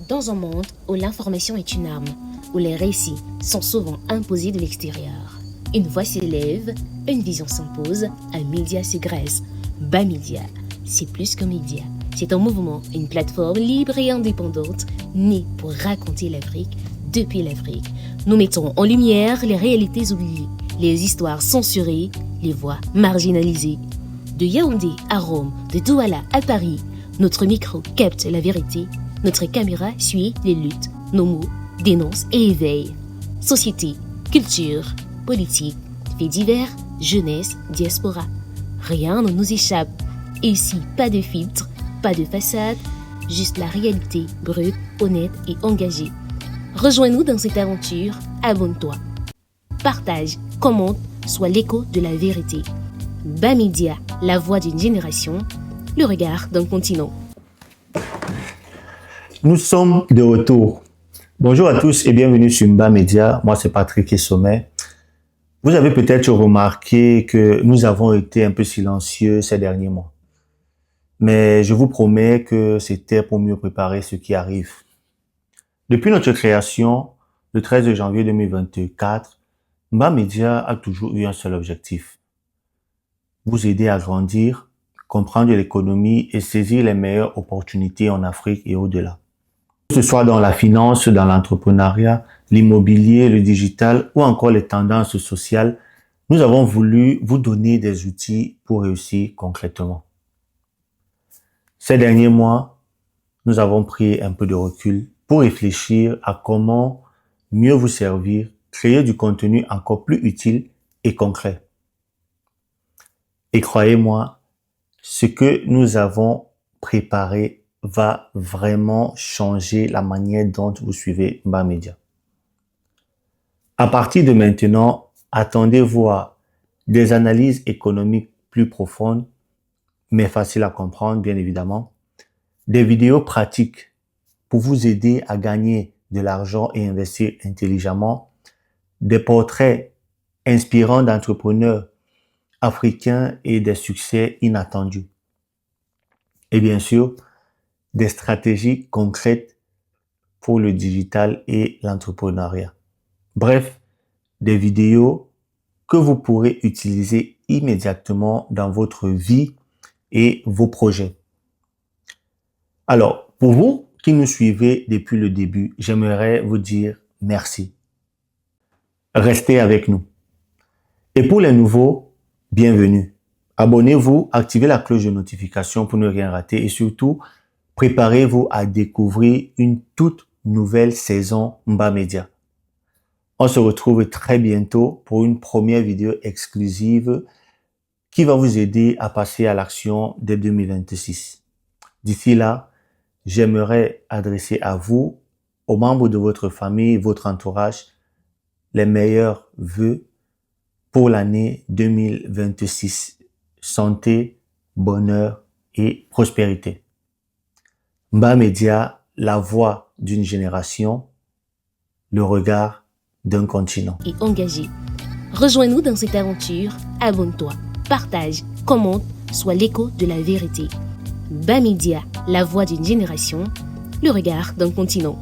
Dans un monde où l'information est une arme, où les récits sont souvent imposés de l'extérieur, une voix s'élève, une vision s'impose, un média se graisse. Bamidia, c'est plus qu'un média. C'est un mouvement, une plateforme libre et indépendante, née pour raconter l'Afrique depuis l'Afrique. Nous mettons en lumière les réalités oubliées, les histoires censurées, les voix marginalisées. De Yaoundé à Rome, de Douala à Paris, notre micro capte la vérité, notre caméra suit les luttes, nos mots dénoncent et éveillent. Société, culture, politique, faits divers, jeunesse, diaspora. Rien ne nous échappe. Et ici, pas de filtre, pas de façade, juste la réalité brute, honnête et engagée. Rejoins-nous dans cette aventure, abonne-toi. Partage, commente, sois l'écho de la vérité. Bamidia, la voix d'une génération, le regard d'un continent. Nous sommes de retour. Bonjour à tous et bienvenue sur Bamidia. Moi, c'est Patrick Sommet. Vous avez peut-être remarqué que nous avons été un peu silencieux ces derniers mois. Mais je vous promets que c'était pour mieux préparer ce qui arrive. Depuis notre création, le 13 janvier 2024, Bamidia a toujours eu un seul objectif. Vous aider à grandir, comprendre l'économie et saisir les meilleures opportunités en Afrique et au-delà. Que ce soit dans la finance, dans l'entrepreneuriat, l'immobilier, le digital ou encore les tendances sociales, nous avons voulu vous donner des outils pour réussir concrètement. Ces derniers mois, nous avons pris un peu de recul pour réfléchir à comment mieux vous servir, créer du contenu encore plus utile et concret. Et croyez-moi, ce que nous avons préparé va vraiment changer la manière dont vous suivez Bamidia. À partir de maintenant, attendez-vous à des analyses économiques plus profondes, mais faciles à comprendre, bien évidemment, des vidéos pratiques pour vous aider à gagner de l'argent et investir intelligemment, des portraits inspirants d'entrepreneurs africains et des succès inattendus. Et bien sûr, des stratégies concrètes pour le digital et l'entrepreneuriat. Bref, des vidéos que vous pourrez utiliser immédiatement dans votre vie et vos projets. Alors, pour vous qui nous suivez depuis le début, j'aimerais vous dire merci. Restez avec nous. Et pour les nouveaux, bienvenue. Abonnez-vous, activez la cloche de notification pour ne rien rater et surtout, préparez-vous à découvrir une toute nouvelle saison Bamidia. On se retrouve très bientôt pour une première vidéo exclusive qui va vous aider à passer à l'action dès 2026. D'ici là, j'aimerais adresser à vous, aux membres de votre famille, votre entourage, les meilleurs vœux pour l'année 2026. Santé, bonheur et prospérité. Bamidia, la voix d'une génération, le regard d'un continent. Et engagé. Rejoins-nous dans cette aventure, abonne-toi, partage, commente, sois l'écho de la vérité. Bamidia, la voix d'une génération, le regard d'un continent.